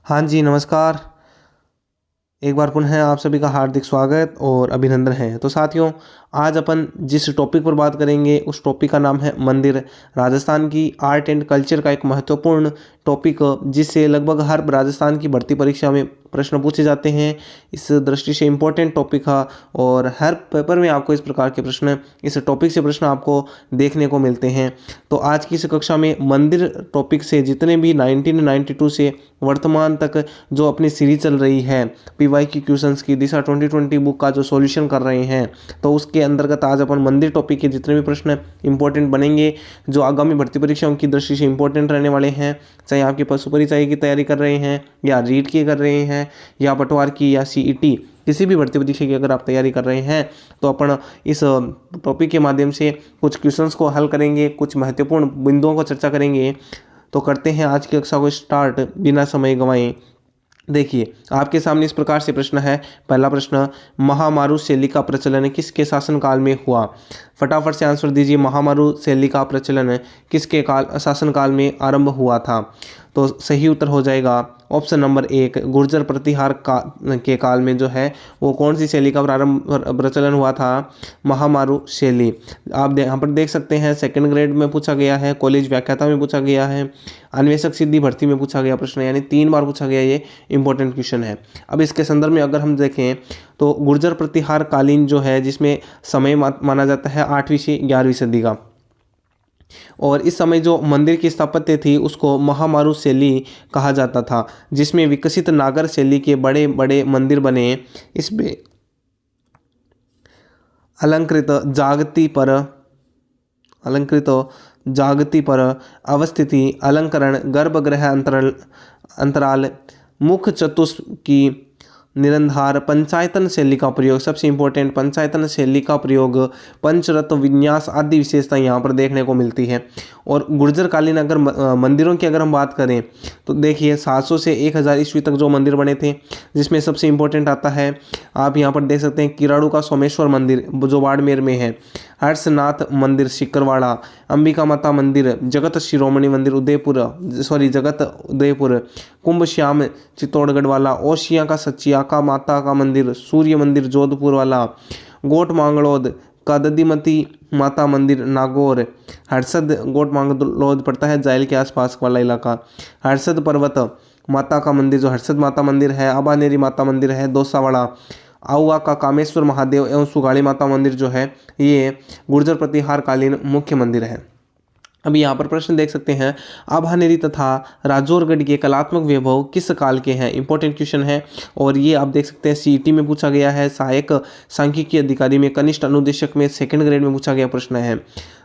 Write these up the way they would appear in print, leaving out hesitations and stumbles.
हाँ जी, नमस्कार। एक बार पुनः आप सभी का हार्दिक स्वागत और अभिनंदन है। तो साथियों, आज अपन जिस टॉपिक पर बात करेंगे उस टॉपिक का नाम है मंदिर। राजस्थान की आर्ट एंड कल्चर का एक महत्वपूर्ण टॉपिक जिससे लगभग हर राजस्थान की भर्ती परीक्षा में प्रश्न पूछे जाते हैं। इस दृष्टि से इम्पोर्टेंट टॉपिक है और हर पेपर में आपको इस प्रकार के प्रश्न, इस टॉपिक से प्रश्न आपको देखने को मिलते हैं। तो आज की इस कक्षा में मंदिर टॉपिक से जितने भी 1992 से वर्तमान तक जो अपनी सीरीज चल रही है पीवाईक्यू क्वेश्चंस की दिशा 2020 बुक का जो सॉल्यूशन कर रहे हैं, तो उसके अंतर्गत आज अपन मंदिर टॉपिक के जितने भी प्रश्न इंपॉर्टेंट बनेंगे, जो आगामी भर्ती परीक्षाओं की दृष्टि से इंपॉर्टेंट रहने वाले हैं, चाहे आपकी पशु परिचय की तैयारी कर रहे हैं या रीट की कर रहे हैं या पटवार की या सीईटी किसी भी भर्ती परीक्षा की अगर आप तैयारी कर रहे हैं, तो अपन इस टॉपिक के माध्यम से कुछ क्वेश्चंस को हल करेंगे, कुछ महत्वपूर्ण बिंदुओं को चर्चा करेंगे। तो करते हैं आज की कक्षा को स्टार्ट बिना समय गंवाए। देखिए, आपके सामने इस प्रकार से प्रश्न है। पहला प्रश्न, महामारु शैली का प्रचलन किसके शासनकाल में हुआ? फटाफट से आंसर दीजिए। महामारु शैली का प्रचलन किसके शासनकाल में आरंभ हुआ था? तो सही उत्तर हो जाएगा ऑप्शन नंबर 1, गुर्जर प्रतिहार के काल में जो है वो कौन सी शैली का प्रचलन हुआ था? महामारु शैली। आप यहाँ पर देख सकते हैं सेकंड ग्रेड में पूछा गया है, कॉलेज व्याख्याता में पूछा गया है, अन्वेषक सिद्धि भर्ती में पूछा गया प्रश्न, यानी 3 बार पूछा गया। ये इंपॉर्टेंट क्वेश्चन है। अब इसके संदर्भ में अगर हम देखें तो गुर्जर प्रतिहार कालीन जो है, जिसमें समय माना जाता है 8वीं से 11वीं सदी का, और इस समय जो मंदिर की स्थापत्य थी उसको महामारु शैली कहा जाता था, जिसमें विकसित नागर शैली के बड़े बड़े मंदिर बने। इसमें अलंकृत जागती पर अवस्थिति, अलंकरण, गर्भगृह अंतराल, मुख्य चतुष्की, निरंधार, पंचायतन शैली का प्रयोग, सबसे इंपॉर्टेंट पंचायतन शैली का प्रयोग, पंचरत्न विन्यास आदि विशेषता यहाँ पर देखने को मिलती है। और गुर्जर कालीन अगर मंदिरों की अगर हम बात करें तो देखिए 700 से 1000 ईस्वी तक जो मंदिर बने थे, जिसमें सबसे इंपॉर्टेंट आता है, आप यहाँ पर देख सकते हैं किराड़ू का सोमेश्वर मंदिर जो बाड़मेर में है, हर्षनाथ मंदिर सिकरवाड़ा, अंबिका माता मंदिर, जगत उदयपुर, कुंभ श्याम चित्तौड़गढ़ वाला, ओशिया का सचियाका माता का मंदिर, सूर्य मंदिर जोधपुर वाला, गोट मांगलोद का दधिमती माता मंदिर नागौर, हर्षद गोट मांगलोद पड़ता है जाइल के आसपास वाला इलाका, हर्षद पर्वत माता का मंदिर जो हर्षद माता मंदिर है, अबानेरी माता मंदिर है दौसावाड़ा, आउआ का कामेश्वर महादेव एवं सुगाड़ी माता मंदिर जो है ये गुर्जर प्रतिहार कालीन मुख्य मंदिर है। अभी यहाँ पर प्रश्न देख सकते हैं, आभानेरी तथा राजौरगढ़ के कलात्मक वैभव किस काल के हैं? इंपॉर्टेंट क्वेश्चन है और ये आप देख सकते हैं सीईटी में पूछा गया है, सहायक सांख्यिकी अधिकारी में, कनिष्ठ अनुदेशक में, सेकंड ग्रेड में पूछा गया प्रश्न है।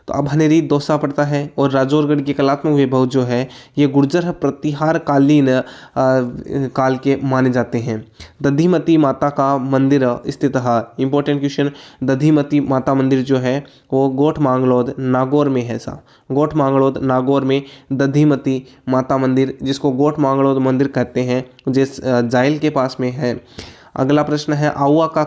तो आभानेरी दौसा पड़ता है और राजौरगढ़ के कलात्मक वैभव जो है ये गुर्जर प्रतिहार कालीन काल के माने जाते हैं। दधिमती माता का मंदिर स्थित है, इंपॉर्टेंट क्वेश्चन, दधिमती माता मंदिर जो है वो गोठ मांगलोद नागौर में है। गोठ मांगलोद नागौर में दधिमती माता मंदिर, जिसको गोठ मांगलोद मंदिर कहते हैं, जिस जाइल के पास में है। अगला प्रश्न है, आउआ का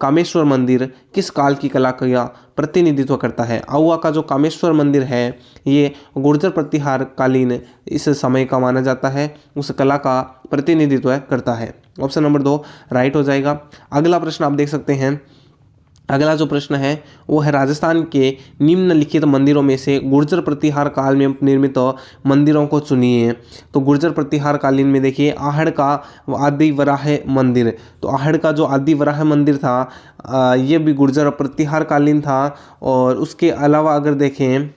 कामेश्वर मंदिर किस काल की कला का प्रतिनिधित्व करता है? आउआ का जो कामेश्वर मंदिर है ये गुर्जर प्रतिहार कालीन इस समय का माना जाता है, उस कला का प्रतिनिधित्व करता है। ऑप्शन नंबर 2 राइट हो जाएगा। अगला प्रश्न आप देख सकते हैं, अगला जो प्रश्न है वो है, राजस्थान के निम्नलिखित मंदिरों में से गुर्जर प्रतिहार काल में निर्मित मंदिरों को चुनिए। तो गुर्जर प्रतिहार कालीन में देखिए आहड़ का आदि वराह मंदिर, तो आहड़ का जो आदि वराह मंदिर था ये भी गुर्जर प्रतिहार कालीन था। और उसके अलावा अगर देखें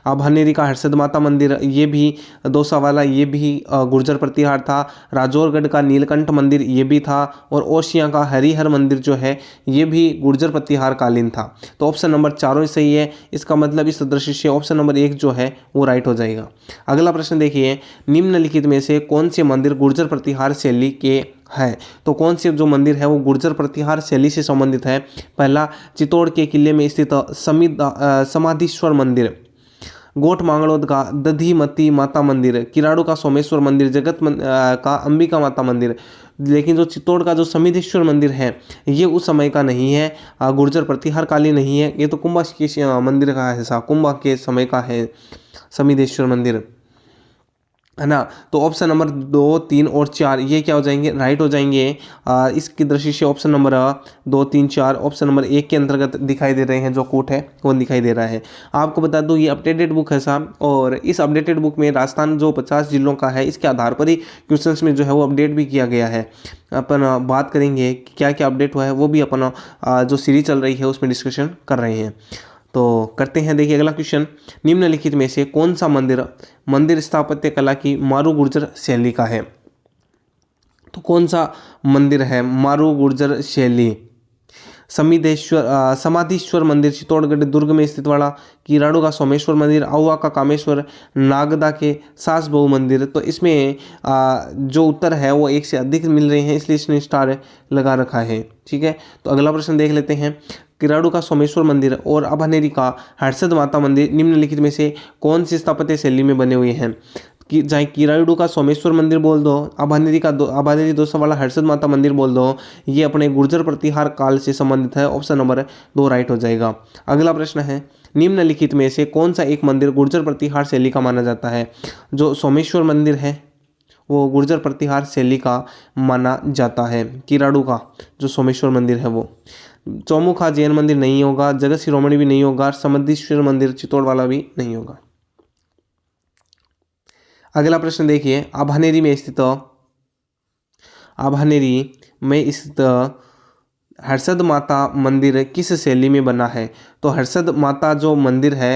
आभानेरी का हर्षद माता मंदिर ये भी दौसा वाला, ये भी गुर्जर प्रतिहार था। राजौरगढ़ का नीलकंठ मंदिर ये भी था और ओशिया का हरिहर मंदिर जो है ये भी गुर्जर प्रतिहार कालीन था। तो ऑप्शन नंबर 4 ही सही है। इसका मतलब इस दृष्टि से ऑप्शन नंबर 1 जो है वो राइट हो जाएगा। अगला प्रश्न देखिए, निम्नलिखित में से कौन से मंदिर गुर्जर प्रतिहार शैली के है? तो कौन से जो मंदिर है वो गुर्जर प्रतिहार शैली से संबंधित है? पहला, चित्तौड़ के किले में स्थित समाधीश्वर मंदिर, गोठ मांगलोद का दधिमती माता मंदिर, किराड़ू का सोमेश्वर मंदिर, का अंबिका माता मंदिर। लेकिन जो चित्तौड़ का जो समिधेश्वर मंदिर है ये उस समय का नहीं है, गुर्जर प्रतिहार कालीन नहीं है, ये तो कुंभा के मंदिर का हिस्सा, कुंभा के समय का है समिधेश्वर मंदिर। है ना। तो ऑप्शन नंबर 2, 3 और 4 ये क्या हो जाएंगे, राइट हो जाएंगे। इसकी दृष्टि से ऑप्शन नंबर 2, 3, 4 ऑप्शन नंबर 1 के अंतर्गत दिखाई दे रहे हैं। जो कोट है वो दिखाई दे रहा है। आपको बता दूं ये अपडेटेड बुक है साहब, और इस अपडेटेड बुक में राजस्थान जो 50 जिलों का है इसके आधार पर ही क्वेश्चंस में जो है वो अपडेट भी किया गया है। अपन बात करेंगे कि क्या क्या अपडेट हुआ है, वो भी अपन जो सीरीज चल रही है उसमें डिस्कशन कर रहे हैं। तो करते हैं। देखिए अगला क्वेश्चन, निम्नलिखित में से कौन सा मंदिर मंदिर स्थापत्य कला की मारू गुर्जर शैली का है। तो कौन सा मंदिर है मारू गुर्जर शैली। समाधीश्वर मंदिर चित्तौड़गढ़ दुर्ग में स्थित वाला, किराड़ू का सोमेश्वर मंदिर, आहुआ का कामेश्वर, नागदा के सास बहु मंदिर। तो इसमें जो उत्तर है वो 1 से अधिक मिल रहे हैं, इसलिए इसने स्टार लगा रखा है। ठीक है, तो अगला प्रश्न देख लेते हैं। किराड़ू का सोमेश्वर मंदिर और अभानेरी का हर्षद माता मंदिर निम्नलिखित में से कौन सी स्थापत्य शैली में बने हुए हैं। कि चाहे किराड़ू का सोमेश्वर मंदिर बोल दो, अभानेरी दोसा वाला हर्षद माता मंदिर बोल दो, ये अपने गुर्जर प्रतिहार काल से संबंधित है। ऑप्शन नंबर 2 राइट हो जाएगा। अगला प्रश्न है, निम्नलिखित में से कौन सा एक मंदिर गुर्जर प्रतिहार शैली का माना जाता है। जो सोमेश्वर मंदिर है वो गुर्जर प्रतिहार शैली का माना जाता है। किराड़ू का जो सोमेश्वर मंदिर है वो। चौमुखा जैन मंदिर नहीं होगा, जगत शिरोमणि भी नहीं होगा, समद्धीश्वर मंदिर चित्तौड़ वाला भी नहीं होगा। अगला प्रश्न देखिए, आभानेरी में स्थित हर्षद माता मंदिर किस शैली में बना है। तो हर्षद माता जो मंदिर है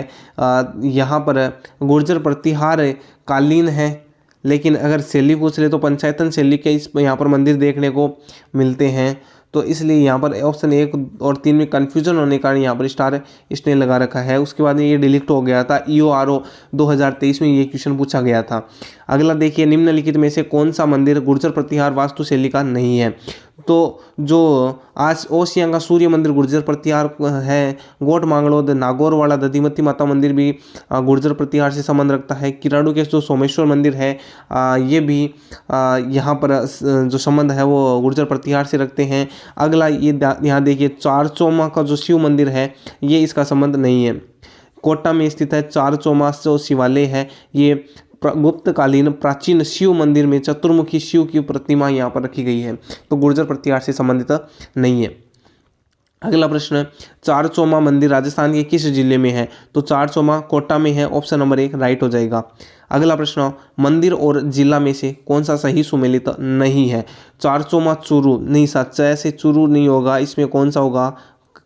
यहाँ पर गुर्जर प्रतिहार कालीन है, लेकिन अगर शैली पूछ ले तो पंचायतन शैली के इस यहाँ पर मंदिर देखने को मिलते हैं। तो इसलिए यहाँ पर ऑप्शन 1 और 3 में कन्फ्यूजन होने के कारण यहाँ पर स्टार इसने लगा रखा है। उसके बाद में ये डिलीट हो गया था। EORO 2023 में ये क्वेश्चन पूछा गया था। अगला देखिए, निम्नलिखित में से कौन सा मंदिर गुर्जर प्रतिहार वास्तुशैली का नहीं है। तो जो आज ओसियां का सूर्य मंदिर गुर्जर प्रतिहार है। गोट मांगड़ोद नागौर वाला दधिमती माता मंदिर भी गुर्जर प्रतिहार से संबंध रखता है। किराड़ू के जो सोमेश्वर मंदिर है ये भी यहाँ पर जो संबंध है वो गुर्जर प्रतिहार से रखते हैं। अगला ये यहाँ देखिए, चारचौमा का जो शिव मंदिर है ये इसका संबंध नहीं है। कोटा में स्थित है चारचौमा जो शिवालय है, ये गुप्तकालीन प्राचीन शिव मंदिर में चतुर्मुखी शिव की प्रतिमा यहाँ पर रखी गई है, तो गुर्जर प्रतिहार से संबंधित नहीं है। अगला प्रश्न, चारचौमा मंदिर राजस्थान के किस जिले में है। तो चारचौमा कोटा में है। ऑप्शन नंबर 1 राइट हो जाएगा। अगला प्रश्न, मंदिर और जिला में से कौन सा सही सुमेलित नहीं है। चारचौमा चूरू नहीं, सच्चा से चूरू नहीं होगा, इसमें कौन सा होगा,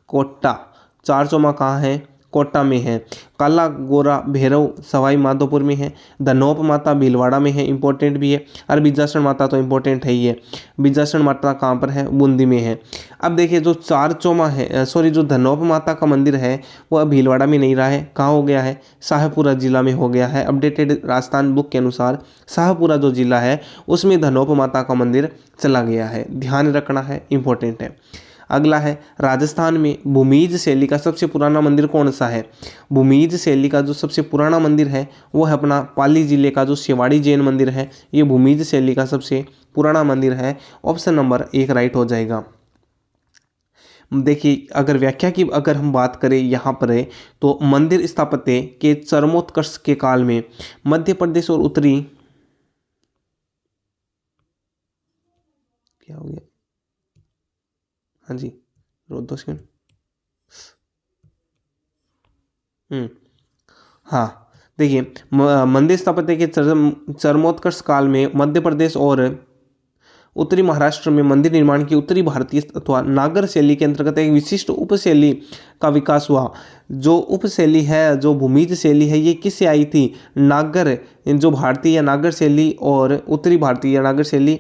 कोटा। चारचौमा कहाँ है, कोटा में है। काला गोरा भैरव सवाई माधोपुर में है। धनोप माता भीलवाड़ा में है, इंपॉर्टेंट भी है। और बिजासन माता तो इंपॉर्टेंट है ही है। बिजासन माता कहाँ पर है, बूंदी में है। अब देखिए जो चारचौमा है जो धनोप माता का मंदिर है वह भीलवाड़ा में नहीं रहा है, कहाँ हो गया है, शाहपुरा जिला में हो गया है। अपडेटेड राजस्थान बुक के अनुसार शाहपुरा जो जिला है उसमें धनोप माता का मंदिर चला गया है, ध्यान रखना है, इंपॉर्टेंट है। अगला है, राजस्थान में भूमिज शैली का सबसे पुराना मंदिर कौन सा है। भूमिज शैली का जो सबसे पुराना मंदिर है वो है अपना पाली जिले का जो शिवाड़ी जैन मंदिर है, ये भूमिज शैली का सबसे पुराना मंदिर है। ऑप्शन नंबर 1 राइट हो जाएगा। देखिए अगर व्याख्या की अगर हम बात करें यहाँ पर है तो मंदिर स्थापत्य के चरमोत्कर्ष के काल में मध्य प्रदेश और उत्तरी, क्या हो गया, हाँ जी रोक 2 सेकंड। हाँ देखिए, मंदिर स्थापत्य के चरमोत्कर्ष काल में मध्य प्रदेश और उत्तरी महाराष्ट्र में मंदिर निर्माण की उत्तरी भारतीय अथवा नागर शैली के अंतर्गत एक विशिष्ट उपशैली का विकास हुआ। जो उपशैली है, जो भूमिज शैली है, ये किससे आई थी, नागर, जो भारतीय या नागर शैली और उत्तरी भारतीय या नागर शैली,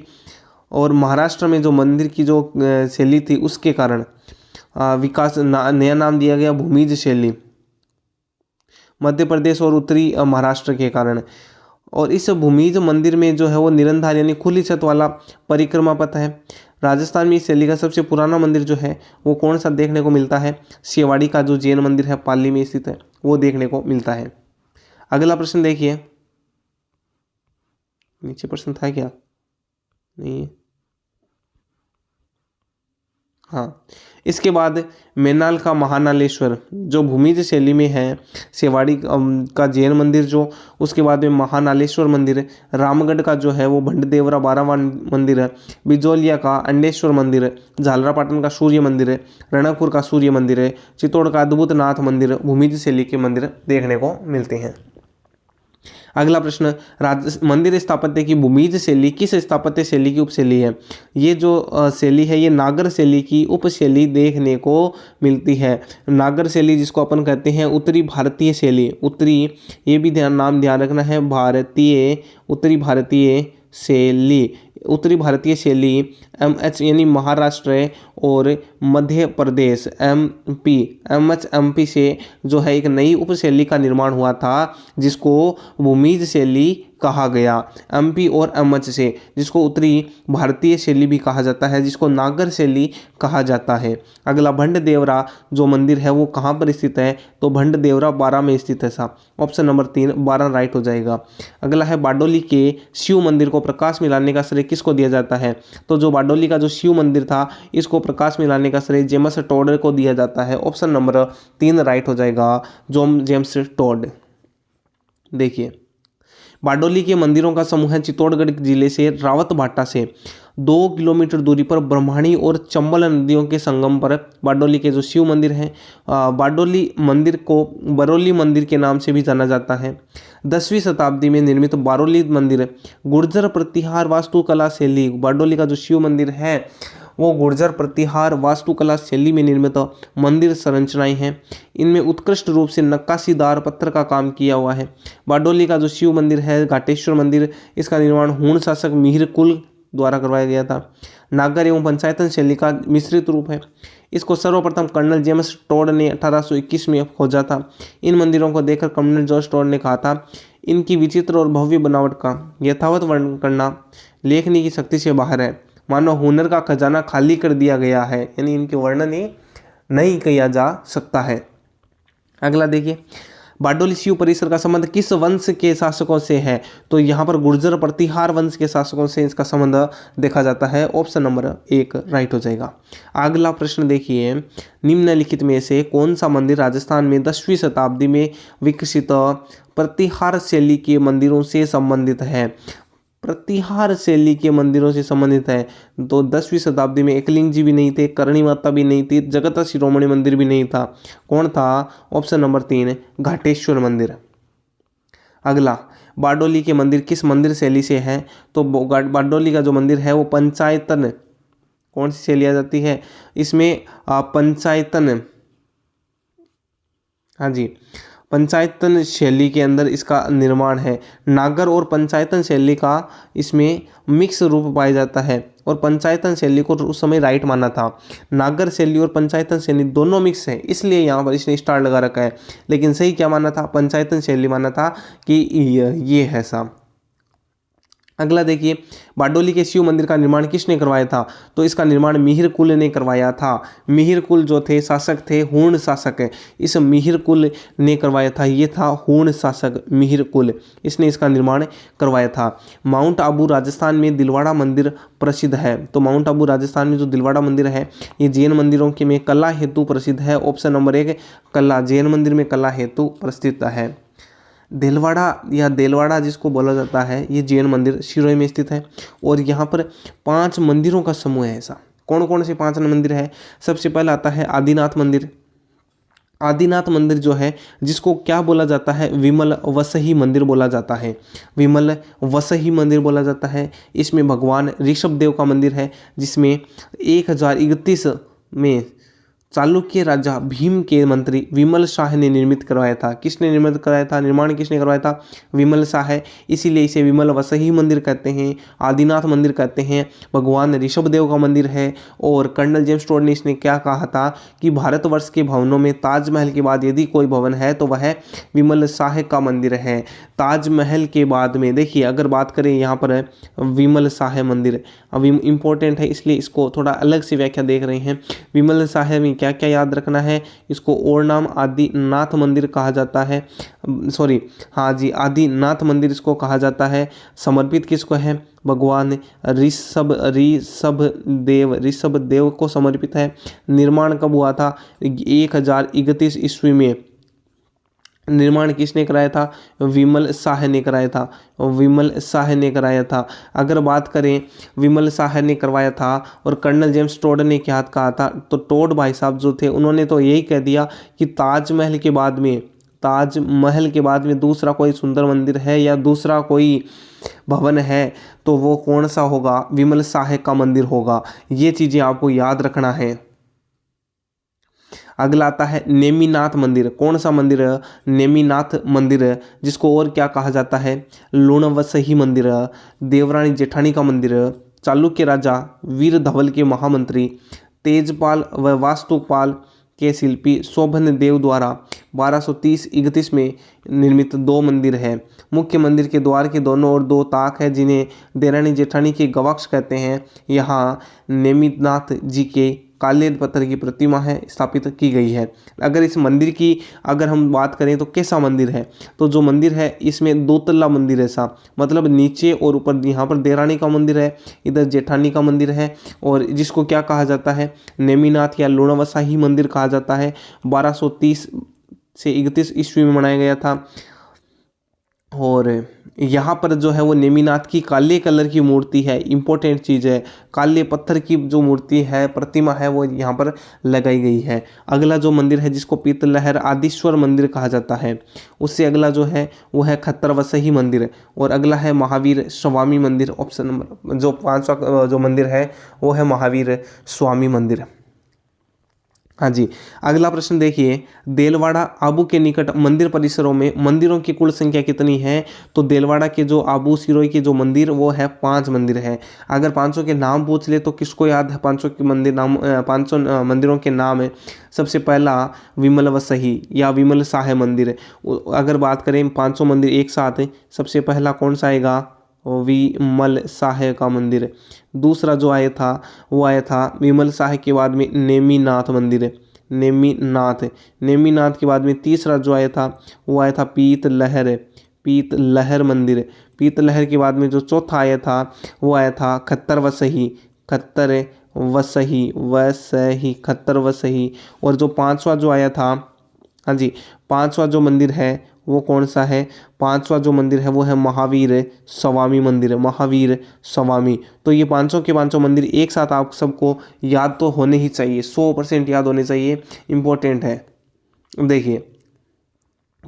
और महाराष्ट्र में जो मंदिर की जो शैली थी उसके कारण विकास नया नाम दिया गया भूमिज शैली, मध्य प्रदेश और उत्तरी महाराष्ट्र के कारण। और इस भूमिज मंदिर में जो है वो निरंधार यानी खुली छत वाला परिक्रमा पथ है। राजस्थान में इस शैली का सबसे पुराना मंदिर जो है वो कौन सा देखने को मिलता है, शिवाड़ी का जो जैन मंदिर है पाली में स्थित है वो देखने को मिलता है। अगला प्रश्न देखिए, नीचे प्रश्न था क्या, नहीं है, हाँ, इसके बाद मैनाल का महानालेश्वर जो भूमिज शैली में है, सेवाड़ी का जैन मंदिर जो, उसके बाद में महानालेश्वर मंदिर, रामगढ़ का जो है वो भंडदेवरा 12वां मंदिर है, बिजोलिया का अंडेश्वर मंदिर है, झालरापाटन का सूर्य मंदिर है, रणकपुर का सूर्य मंदिर है, चित्तौड़ का अद्भुत नाथ मंदिर भूमिज शैली के मंदिर देखने को मिलते हैं। अगला प्रश्न, मंदिर स्थापत्य की भूमिज शैली किस स्थापत्य शैली की उपशैली है? ये जो शैली है ये नागर शैली की उपशैली देखने को मिलती है। नागर शैली जिसको अपन कहते हैं उत्तरी भारतीय शैली, उत्तरी, ये भी नाम ध्यान रखना है, भारतीय, उत्तरी भारतीय शैली, उत्तरी भारतीय शैली MH यानी महाराष्ट्र और Madhya Pradesh MP, MH MP से जो है एक नई उपशैली का निर्माण हुआ था जिसको भूमिज शैली कहा गया। MP और MH से, जिसको उत्तरी भारतीय शैली भी कहा जाता है, जिसको नागर शैली कहा जाता है। अगला, भंडदेवरा जो मंदिर है वो कहाँ पर स्थित है? तो भंडदेवरा 12 में स्थित है साहब। ऑप्शन नंबर 3 12 राइट हो जाएगा। अगला है, बारडोली के शिव मंदिर को प्रकाश में लाने का श्रेय किसको दिया जाता है? तो जो बारडोली का जो शिव मंदिर था इसको प्रकाश में लाने का श्रेय जेम्स टोड को दिया जाता है। ऑप्शन नंबर 3 राइट हो जाएगा, जेम्स टोड। देखिए, बारडोली के मंदिरों का समूह है चित्तौड़गढ़ जिले से रावतभाटा से 2 किलोमीटर दूरी पर ब्रह्मणी और चंबल नदियों के संगम पर बारडोली के जो शिव मंदिर हैं, बारडोली मंदिर को बरौली मंदिर के नाम से भी जाना जाता है। 10वीं शताब्दी में निर्मित बारडोली मंदिर गुर्जर प्रतिहार वास्तुकला शैली, बारडोली का जो शिव मंदिर है वो गुर्जर प्रतिहार वास्तुकला शैली में निर्मित मंदिर संरचनाएं हैं। इनमें उत्कृष्ट रूप से नक्काशीदार पत्थर का काम किया हुआ है। बारडोली का जो शिव मंदिर है घाटेश्वर मंदिर, इसका निर्माण हूण शासक मिहिर कुल द्वारा करवाया गया था। नागर एवं पंचायतन शैली का मिश्रित रूप है। इसको सर्वप्रथम कर्नल जेम्स टोड ने 1821 में खोजा था। इन मंदिरों को देखकर कर्नल जॉर्ज टोड ने कहा था, इनकी विचित्र और भव्य बनावट का यथावत वर्णन करना लेखनी की शक्ति से बाहर है, मानो हुनर का खजाना खाली कर दिया गया है, यानी इनके वर्णन ही नहीं किया जा सकता है। अगला देखिए, बारडोली शिव परिसर का संबंध किस वंश के शासकों से है? तो यहाँ पर गुर्जर प्रतिहार वंश के शासकों से इसका संबंध देखा जाता है। ऑप्शन नंबर 1 राइट हो जाएगा। अगला प्रश्न देखिए, निम्नलिखित में से कौन सा मंदिर राजस्थान में 10वीं शताब्दी में विकसित प्रतिहार शैली के मंदिरों से संबंधित है? प्रतिहार शैली के मंदिरों से संबंधित है तो 10वीं शताब्दी में एकलिंग जी भी नहीं थे, करणी माता भी नहीं थी, जगत शिरोमणि मंदिर भी नहीं था। कौन था? ऑप्शन नंबर 3 घाटेश्वर मंदिर। अगला, बारडोली के मंदिर किस मंदिर शैली से है? तो बारडोली का जो मंदिर है वो पंचायतन, कौन सी शैली आ जाती है इसमें? पंचायतन, हाँ जी, पंचायतन शैली के अंदर इसका निर्माण है। नागर और पंचायतन शैली का इसमें मिक्स रूप पाया जाता है और पंचायतन शैली को उस समय राइट माना था। नागर शैली और पंचायतन शैली दोनों मिक्स है, इसलिए यहाँ पर इसने स्टार लगा रखा है, लेकिन सही क्या माना था? पंचायतन शैली माना था कि ये है सा। अगला देखिए, बारडोली के शिव मंदिर का निर्माण किसने करवाया था? तो इसका निर्माण मिहिर कुल ने करवाया था। मिहिर कुल जो थे शासक थे, हूण शासक, इस मिहिर कुल ने करवाया था। ये था हूण शासक मिहिर कुल, इसने इसका निर्माण करवाया था। माउंट आबू राजस्थान में दिलवाड़ा मंदिर प्रसिद्ध है। तो माउंट आबू राजस्थान में जो दिलवाड़ा मंदिर है ये जैन मंदिरों के में कला हेतु प्रसिद्ध है। ऑप्शन नंबर 1 कला, जैन मंदिर में कला हेतु प्रसिद्ध है। देलवाड़ा या देलवाड़ा जिसको बोला जाता है ये जैन मंदिर सिरोही में स्थित है और यहाँ पर 5 मंदिरों का समूह है। ऐसा कौन कौन से 5 मंदिर है? सबसे पहले आता है आदिनाथ मंदिर। आदिनाथ मंदिर जो है जिसको क्या बोला जाता है? विमल वसही मंदिर बोला जाता है। विमल वसही मंदिर बोला जाता है। इसमें भगवान ऋषभ देव का मंदिर है जिसमें 1031 में चालुक्य राजा भीम के मंत्री विमल शाह ने निर्मित करवाया था। किसने निर्मित कराया था? निर्माण किसने करवाया था? विमल शाह है, इसीलिए इसे विमल वसही मंदिर कहते हैं, आदिनाथ मंदिर कहते हैं। भगवान ऋषभ देव का मंदिर है और कर्नल जेम्स टोड ने इसने क्या कहा था कि भारतवर्ष के भवनों में ताजमहल के बाद यदि कोई भवन है तो वह विमल शाह का मंदिर है। ताजमहल के बाद में देखिए अगर बात करें यहाँ पर विमल शाह मंदिर अब इम्पोर्टेंट है, इसलिए इसको थोड़ा अलग से व्याख्या देख रहे हैं। विमल शाह में क्या क्या याद रखना है, इसको और नाम आदिनाथ मंदिर कहा जाता है, सॉरी हाँ जी आदिनाथ मंदिर इसको कहा जाता है। समर्पित किसको है, भगवान ऋषभ देव को समर्पित है। निर्माण कब हुआ था, 1031 ईस्वी में। निर्माण किसने कराया था, विमल शाह ने कराया था, विमल शाह ने कराया था। अगर बात करें विमल शाह ने करवाया था और कर्नल जेम्स टोड ने क्या कहा था, तो टोड भाई साहब जो थे उन्होंने तो यही कह दिया कि ताजमहल के बाद में दूसरा कोई सुंदर मंदिर है या दूसरा कोई भवन है तो वो कौन सा होगा, विमल शाह का मंदिर होगा। ये चीज़ें आपको याद रखना है। अगला आता है नेमिनाथ मंदिर। कौन सा मंदिर, नेमिनाथ मंदिर, जिसको और क्या कहा जाता है, लूणवसही मंदिर, देवरानी जेठानी का मंदिर, चालुक्य राजा वीर धवल के महामंत्री, तेजपाल व वास्तुपाल के शिल्पी शोभन देव द्वारा 1230-31 में निर्मित 2 मंदिर है। मुख्य मंदिर के द्वार के दोनों ओर 2 ताक है जिन्हें देवरानी जेठानी के गवाक्ष कहते हैं। यहाँ नेमिनाथ जी के काले पत्थर की प्रतिमा है स्थापित की गई है। अगर इस मंदिर की अगर हम बात करें तो कैसा मंदिर है, तो जो मंदिर है इसमें 2 तल्ला मंदिर है सा, मतलब नीचे और ऊपर। यहाँ पर देवरानी का मंदिर है, इधर जेठानी का मंदिर है, और जिसको क्या कहा जाता है, नेमिनाथ या लूणावसाही मंदिर कहा जाता है। 1230 से 31 ईस्वी में बनाया गया था। और यहाँ पर जो है वो नेमिनाथ की काले कलर की मूर्ति है, इंपॉर्टेंट चीज़ है। काले पत्थर की जो मूर्ति है, प्रतिमा है, वो यहाँ पर लगाई गई है। अगला जो मंदिर है जिसको पीतलहर आदिश्वर मंदिर कहा जाता है, उससे अगला जो है वो है खत्तरवसही मंदिर, और अगला है महावीर स्वामी मंदिर। ऑप्शन नंबर जो 5वां जो मंदिर है वो है महावीर स्वामी मंदिर। हाँ जी, अगला प्रश्न देखिए, देलवाड़ा आबू के निकट मंदिर परिसरों में मंदिरों की कुल संख्या कितनी है, तो देलवाड़ा के जो आबू सिरोही के जो मंदिर वो है 5 मंदिर है। अगर 500 के नाम पूछ ले तो किसको याद है 500 के मंदिर नाम, 500 मंदिरों के नाम है। सबसे पहला विमल वसही या विमल शाह मंदिर। अगर बात करें 500 मंदिर एक साथ, सबसे पहला कौन सा आएगा, विमल शाह का मंदिर। दूसरा जो आया था वो आया था विमल शाह के बाद में नेमिनाथ मंदिर, नेमिनाथ के बाद में तीसरा जो आया था वो आया था पीतलहर मंदिर। पीतलहर के बाद में जो चौथा आया था वो आया था खत्तर वसही। और जो 5वां जो आया था, हाँ जी, 5वां जो मंदिर है वो कौन सा है, 5वां जो मंदिर है वो है महावीर स्वामी मंदिर, महावीर स्वामी। तो ये 500 के 500 मंदिर एक साथ आप सबको याद तो होने ही चाहिए, 100% याद होने चाहिए, इम्पोर्टेंट है। देखिए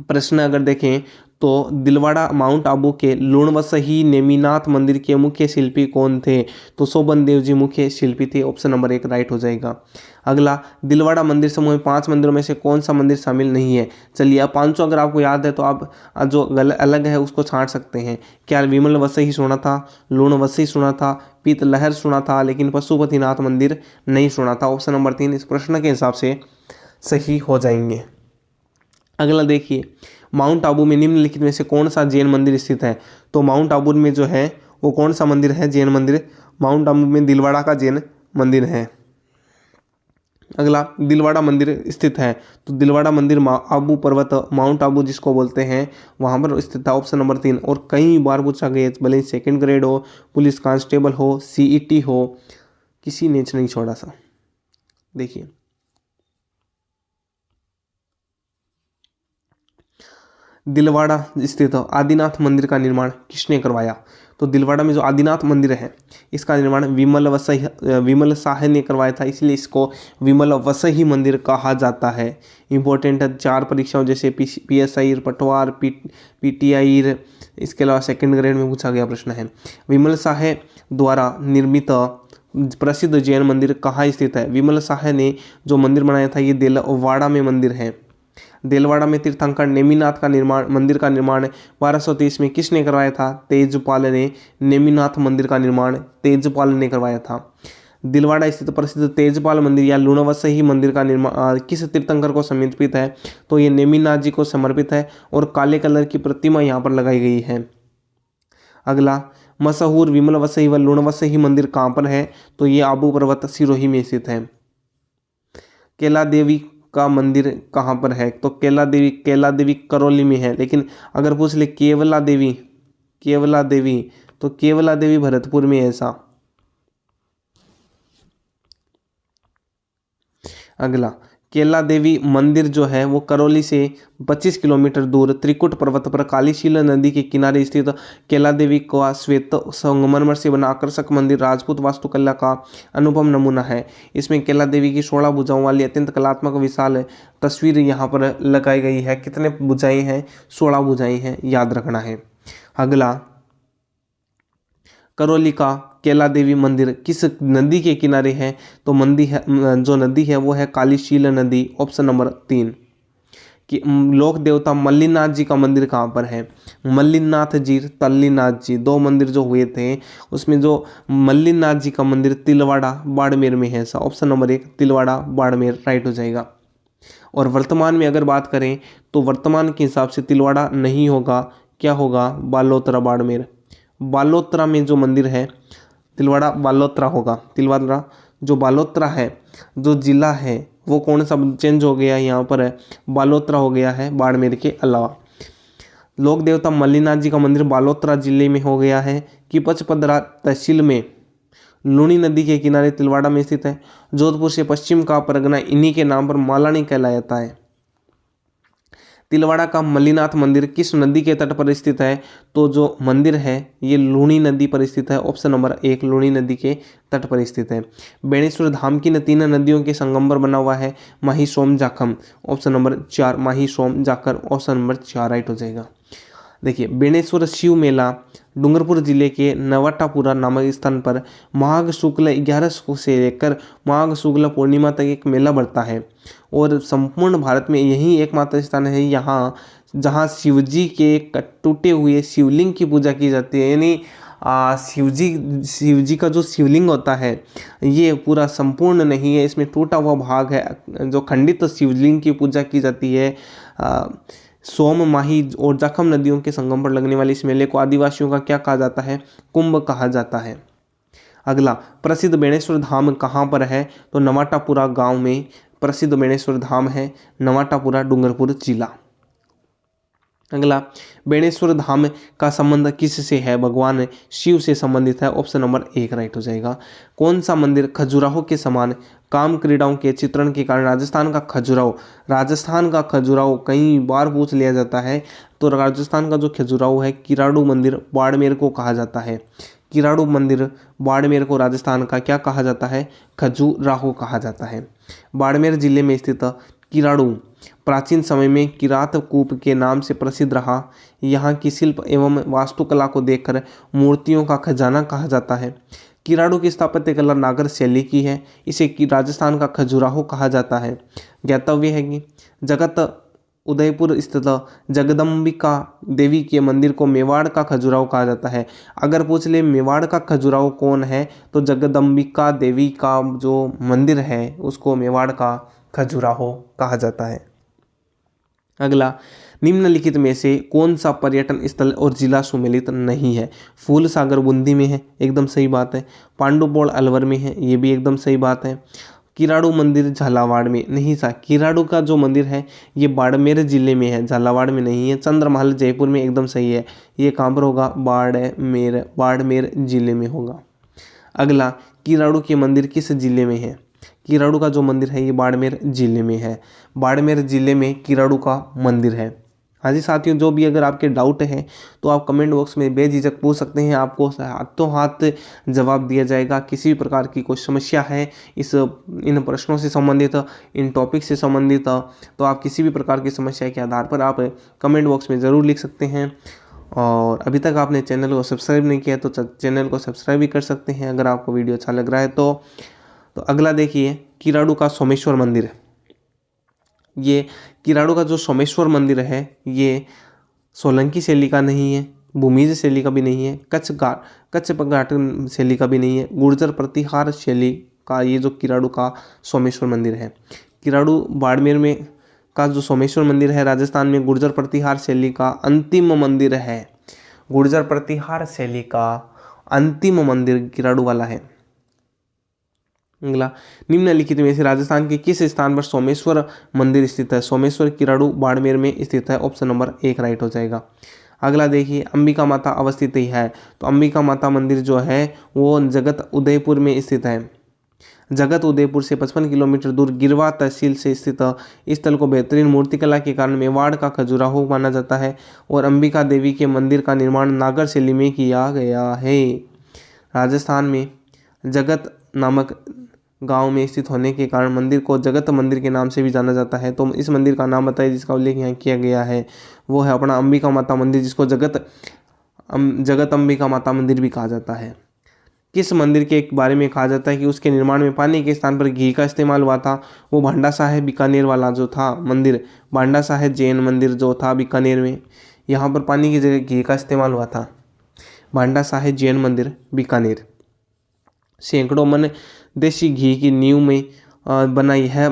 प्रश्न अगर देखें तो दिलवाड़ा माउंट आबू के लूणवसही नेमिनाथ मंदिर के मुख्य शिल्पी कौन थे, तो शोभन देव जी मुख्य शिल्पी थे। ऑप्शन नंबर 1 राइट हो जाएगा। अगला, दिलवाड़ा मंदिर समूह में 5 मंदिरों में से कौन सा मंदिर शामिल नहीं है। चलिए अब 500 अगर आपको याद है तो आप जो अलग है उसको छांट सकते हैं। क्या विमल वसही सुना था, लूणवसही सुना था, पीतलहर सुना था, लेकिन पशुपतिनाथ मंदिर नहीं सुना था। ऑप्शन नंबर 3 इस प्रश्न के हिसाब से सही हो जाएंगे। अगला देखिए, माउंट आबू में निम्नलिखित में से कौन सा जैन मंदिर स्थित है, तो माउंट आबू में जो है वो कौन सा मंदिर है, जैन मंदिर। माउंट आबू में दिलवाड़ा का जैन मंदिर है। अगला, दिलवाड़ा मंदिर स्थित है, तो दिलवाड़ा मंदिर आबू पर्वत माउंट आबू जिसको बोलते हैं वहाँ पर स्थित है। Option number 3। और कई बार पूछा गया, भले सेकंड ग्रेड हो, पुलिस कांस्टेबल हो, CET हो, किसी ने नहीं छोड़ा सा। देखिए दिलवाड़ा स्थित आदिनाथ मंदिर का निर्माण किसने करवाया, तो दिलवाड़ा में जो आदिनाथ मंदिर है इसका निर्माण विमल शाह ने करवाया था, इसलिए इसको विमल वसही मंदिर कहा जाता है। इंपॉर्टेंट है 4 परीक्षाओं जैसे PSI पटवार, PTI, इसके अलावा सेकंड ग्रेड में पूछा गया प्रश्न है। विमल शाह द्वारा निर्मित प्रसिद्ध जैन मंदिर कहाँ स्थित है। विमल शाह ने जो मंदिर बनाया था ये दिलवाड़ा में मंदिर है। देलवाड़ा में तीर्थंकर नेमिनाथ का मंदिर का निर्माण 1230 में किसने करवाया था, तेजपाल ने। नेमिनाथ मंदिर का निर्माण तेजपाल ने करवाया था। दिलवाड़ा स्थित प्रसिद्ध तेजपाल मंदिर या लूणवसही मंदिर का निर्माण किस तीर्थंकर को समर्पित है, तो ये नेमिनाथ जी को समर्पित है, और काले कलर की प्रतिमा यहाँ पर लगाई गई है। अगला, मशहूर विमल वसही व लूणवसही मंदिर कहाँ पर है, तो ये आबू पर्वत सिरोही में स्थित है। केला देवी का मंदिर कहाँ पर है? तो केला देवी करौली में है। लेकिन अगर पूछ ले केवला देवी तो केवला देवी भरतपुर में है ऐसा। अगला, केला देवी मंदिर जो है वो करौली से 25 किलोमीटर दूर त्रिकुट पर्वत पर कालीशील नदी के किनारे स्थित केला देवी का श्वेत संगमरमर से बना आकर्षक मंदिर राजपूत वास्तुकला का अनुपम नमूना है। इसमें केला देवी की 16 भुजाओं वाली अत्यंत कलात्मक विशाल तस्वीर यहाँ पर लगाई गई है। कितने भुजाएं हैं? 16 भुजाएं हैं, याद रखना है। अगला, करौली का केला देवी मंदिर किस नदी के किनारे है? तो जो नदी है वो है कालीशील नदी, ऑप्शन नंबर 3। कि लोक देवता मल्लिनाथ जी का मंदिर कहाँ पर है? मल्लिनाथ जी, तल्लीनाथ जी, 2 मंदिर जो हुए थे उसमें जो मल्लिनाथ जी का मंदिर तिलवाड़ा बाड़मेर में है ऐसा। Option number 1 Tilwara Barmer right हो जाएगा। और वर्तमान में अगर बात करें तो वर्तमान के हिसाब से तिलवाड़ा नहीं होगा, क्या होगा? बालोतरा बाड़मेर। बालोतरा में जो मंदिर है तिलवाड़ा बालोतरा होगा। तिलवाड़ा जो बालोतरा है जो जिला है वो कौन सा चेंज हो गया? यहाँ पर है बालोतरा हो गया है बाड़मेर के अलावा। लोक देवता मल्लिनाथ जी का मंदिर बालोतरा जिले में हो गया है कि पचपदरा तहसील में लूनी नदी के किनारे तिलवाड़ा में स्थित है। जोधपुर से पश्चिम का परगना इन्हीं के नाम पर मालानी कहलाया जाता है। तिलवाड़ा का मल्लिनाथ मंदिर किस नदी के तट पर स्थित है? तो जो मंदिर है ये लूनी नदी पर स्थित है। ऑप्शन नंबर 1 लूनी नदी के तट पर स्थित है। बेणेश्वर धाम की 3 नदियों के संगम पर बना हुआ है माही सोम जाखम। ऑप्शन नंबर 4 माही सोम जाकर, ऑप्शन नंबर 4 राइट हो जाएगा। देखिए, बेणेश्वर शिव मेला डूंगरपुर जिले के नवाटापुरा नामक स्थान पर माघ शुक्ल 11 से लेकर माघ शुक्ल पूर्णिमा तक एक मेला बढ़ता है। और संपूर्ण भारत में यही एकमात्र स्थान है यहाँ जहाँ शिवजी के टूटे हुए शिवलिंग की पूजा की जाती है। यानी शिवजी का जो शिवलिंग होता है ये पूरा संपूर्ण नहीं है, इसमें टूटा हुआ भाग है। जो खंडित शिवलिंग की पूजा की जाती है। सोम, माही और जाखम नदियों के संगम पर लगने वाले इस मेले को आदिवासियों का क्या कहा जाता है? कुंभ कहा जाता है। अगला, प्रसिद्ध बेणेश्वर धाम कहाँ पर है? तो नवाटापुरा गांव में प्रसिद्ध बेणेश्वर धाम है, नवाटापुरा डूंगरपुर जिला। अगला, बेणेश्वर धाम का संबंध किससे है? भगवान शिव से संबंधित है। ऑप्शन नंबर 1 राइट हो जाएगा। कौन सा मंदिर खजुराहो के समान काम क्रीड़ाओं के चित्रण के कारण राजस्थान का खजुराहो कई बार पूछ लिया जाता है। तो राजस्थान का जो खजुराहो है किराड़ू मंदिर बाड़मेर को कहा जाता है। किराड़ू मंदिर बाड़मेर को राजस्थान का क्या कहा जाता है? खजुराहो कहा जाता है। बाड़मेर जिले में स्थित किराड़ू प्राचीन समय में किरात कूप के नाम से प्रसिद्ध रहा। यहाँ की शिल्प एवं वास्तुकला को देखकर मूर्तियों का खजाना कहा जाता है। किराड़ू की स्थापत्य कला नागर शैली की है। इसे कि राजस्थान का खजुराहो कहा जाता है। ज्ञातव्य है कि जगत उदयपुर स्थित जगदम्बिका देवी के मंदिर को मेवाड़ का खजुराहो कहा जाता है। अगर पूछ ले मेवाड़ का खजुराहो कौन है? तो जगदम्बिका देवी का जो मंदिर है उसको मेवाड़ का खजुराहो कहा जाता है। अगला, निम्नलिखित में से कौन सा पर्यटन स्थल और जिला सुमेलित नहीं है? फूल सागर बूंदी में है, एकदम सही बात है। पांडुपोल अलवर में है, ये भी एकदम सही बात है। किराड़ू मंदिर झालावाड़ में नहीं था। किराड़ू का जो मंदिर है ये बाड़मेर जिले में है, झालावाड़ में नहीं है। चंद्रमहल जयपुर में, एकदम सही है। ये कहाँ पर होगा? बाड़मेर जिले में होगा। अगला, किराड़ू के मंदिर किस जिले में है? किराड़ू का जो मंदिर है ये बाड़मेर जिले में है। बाड़मेर जिले में किराड़ू का मंदिर है। हाँ जी साथियों, जो भी अगर आपके डाउट है तो आप कमेंट बॉक्स में बेझिझक पूछ सकते हैं। आपको हाथों हाथ जवाब दिया जाएगा। किसी भी प्रकार की कोई समस्या है इन प्रश्नों से संबंधित, इन टॉपिक से संबंधित, तो आप किसी भी प्रकार की समस्या के आधार पर आप कमेंट बॉक्स में ज़रूर लिख सकते हैं। और अभी तक आपने चैनल को सब्सक्राइब नहीं किया तो चैनल को सब्सक्राइब भी कर सकते हैं अगर आपको वीडियो अच्छा लग रहा है तो। अगला देखिए, किराड़ू का सोमेश्वर मंदिर। ये किराड़ू का जो सोमेश्वर मंदिर है ये सोलंकी शैली का नहीं है, भूमिज शैली का भी नहीं है, कच्छ घाट शैली का भी नहीं है, गुर्जर प्रतिहार शैली का ये जो किराड़ू का सोमेश्वर मंदिर है। किराड़ू बाड़मेर में का जो सोमेश्वर मंदिर है राजस्थान में गुर्जर प्रतिहार शैली का अंतिम मंदिर है। गुर्जर प्रतिहार शैली का अंतिम मंदिर किराड़ू वाला है। अगला, निम्नलिखित में से राजस्थान के किस स्थान पर सोमेश्वर मंदिर स्थित है? सोमेश्वर किराड़ू बाड़मेर में स्थित है। ऑप्शन नंबर 1 राइट हो जाएगा। अगला देखिए, अंबिका माता अवस्थित ही है, तो अंबिका माता मंदिर जो है वो जगत उदयपुर में स्थित है। जगत उदयपुर से 55 किलोमीटर दूर गिरवा तहसील से स्थित इस स्थल को बेहतरीन मूर्तिकला के कारण मेवाड़ का खजुराहो माना जाता है और अंबिका देवी के मंदिर का निर्माण नागर शैली में किया गया है। राजस्थान में जगत नामक गांव में स्थित होने के कारण मंदिर को जगत मंदिर के नाम से भी जाना जाता है। तो इस मंदिर का नाम बताइए जिसका उल्लेख यहाँ किया गया है, वो है अपना अंबिका माता मंदिर, जिसको जगत अंबिका माता मंदिर भी कहा जाता है। किस मंदिर के बारे में कहा जाता है कि उसके निर्माण में पानी के स्थान पर घी का इस्तेमाल हुआ था? वो भांडा साहेब बीकानेर वाला जो था मंदिर, भांडा साहेब जैन मंदिर जो था बीकानेर में, यहाँ पर पानी की जगह घी का इस्तेमाल हुआ था। भांडा साहेब जैन मंदिर बीकानेर सैकड़ों मन देसी घी की नींव में बनाई है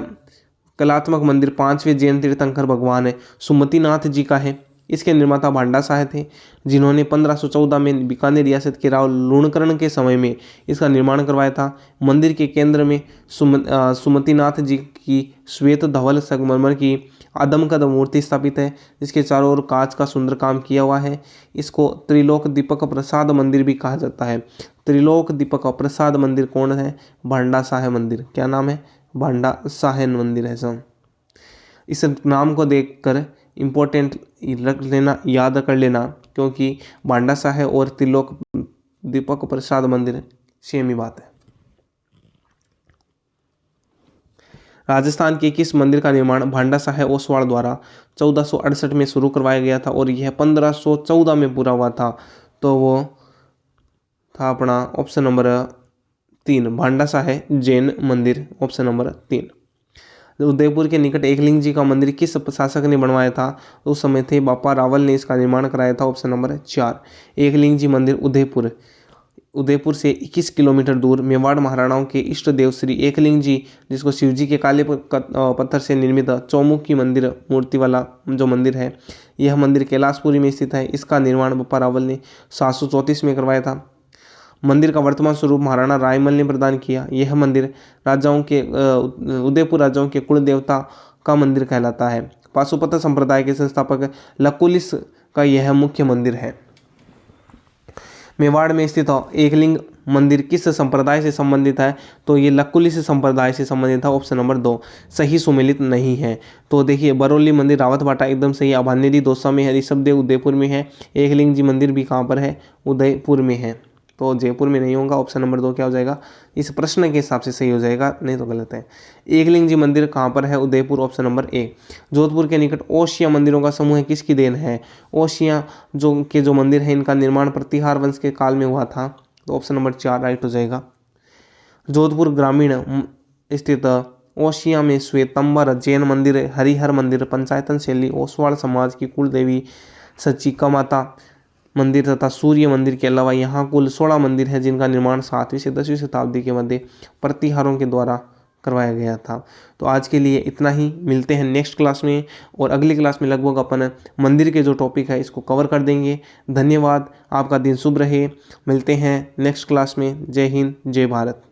कलात्मक मंदिर 5वें जैन तीर्थंकर भगवान सुमतिनाथ जी का है। इसके निर्माता भांडा साहेब थे, जिन्होंने 1514 में बीकानेर रियासत के राव लूणकरण के समय में इसका निर्माण करवाया था। मंदिर के केंद्र में सुमतिनाथ जी की श्वेत धवल संगमरमर की आदमकद मूर्ति स्थापित है, जिसके चारों ओर कांच का सुंदर काम किया हुआ है। इसको त्रिलोक दीपक प्रसाद मंदिर भी कहा जाता है। त्रिलोक दीपक प्रसाद मंदिर कौन है? भांडा साहेब मंदिर। क्या नाम है? भांडा साहेब मंदिर है सब। इस नाम को देखकर इम्पोर्टेंट रख लेना, याद कर लेना, क्योंकि भांडा साहेब और त्रिलोक दीपक प्रसाद मंदिर सेम ही बात है। राजस्थान के किस मंदिर का निर्माण भांडा साहेब ओसवाल द्वारा 1468 में शुरू करवाया गया था और यह 1514 में पूरा हुआ था? तो वो था अपना ऑप्शन नंबर 3 भांडा साहेब जैन मंदिर, ऑप्शन नंबर 3। उदयपुर के निकट एकलिंग जी का मंदिर किस शासक ने बनवाया था? उस समय थे बापा रावल ने इसका निर्माण कराया था। ऑप्शन नंबर 4 एकलिंग जी मंदिर उदयपुर से 21 किलोमीटर दूर मेवाड़ महाराणाओं के इष्ट देव श्री एकलिंग जी, जिसको शिव जी के काले पत्थर से निर्मित चौमुखी मंदिर मूर्ति वाला जो मंदिर है, यह मंदिर कैलाशपुरी में स्थित है। इसका निर्माण बापा रावल ने 734 में करवाया था। मंदिर का वर्तमान स्वरूप महाराणा रायमल ने प्रदान किया। यह मंदिर राजाओं के उदयपुर राजाओं के कुल देवता का मंदिर कहलाता है। पाशुपत संप्रदाय के संस्थापक लकुलिस का यह मुख्य मंदिर है। मेवाड़ में स्थित एकलिंग मंदिर किस संप्रदाय से संबंधित है? तो ये लकुलिस संप्रदाय से संबंधित है। ऑप्शन नंबर 2 सही सुमेलित नहीं है। तो देखिए, बरौली मंदिर रावत भाटा एकदम सही, अभानेरी दौसा में है, ऋषभदेव उदयपुर में है, एकलिंग जी मंदिर भी कहाँ पर है? उदयपुर में है। तो जयपुर में नहीं होगा। ऑप्शन नंबर 2 क्या हो जाएगा? इस प्रश्न के हिसाब से सही हो जाएगा, नहीं तो गलत है। एकलिंग जी मंदिर कहाँ पर है? Udaipur, option number A. Jodhpur के निकट ओशिया मंदिरों का समूह किसकी देन है? ओशिया जो मंदिर है, इनका निर्माण प्रतिहार वंश के काल में हुआ था। तो ऑप्शन नंबर 4 राइट हो जाएगा। जोधपुर ग्रामीण स्थित ओशिया में श्वेतंबर जैन मंदिर, हरिहर मंदिर, पंचायतन शैली ओसवाल समाज की कुल देवी सचिका माता मंदिर तथा सूर्य मंदिर के अलावा यहाँ कुल 16 मंदिर है, जिनका निर्माण 7वीं से 10वीं शताब्दी के मध्य प्रतिहारों के द्वारा करवाया गया था। तो आज के लिए इतना ही, मिलते हैं नेक्स्ट क्लास में, और अगली क्लास में लगभग अपन मंदिर के जो टॉपिक है इसको कवर कर देंगे। धन्यवाद, आपका दिन शुभ रहे। मिलते हैं नेक्स्ट क्लास में। जय हिंद, जय भारत।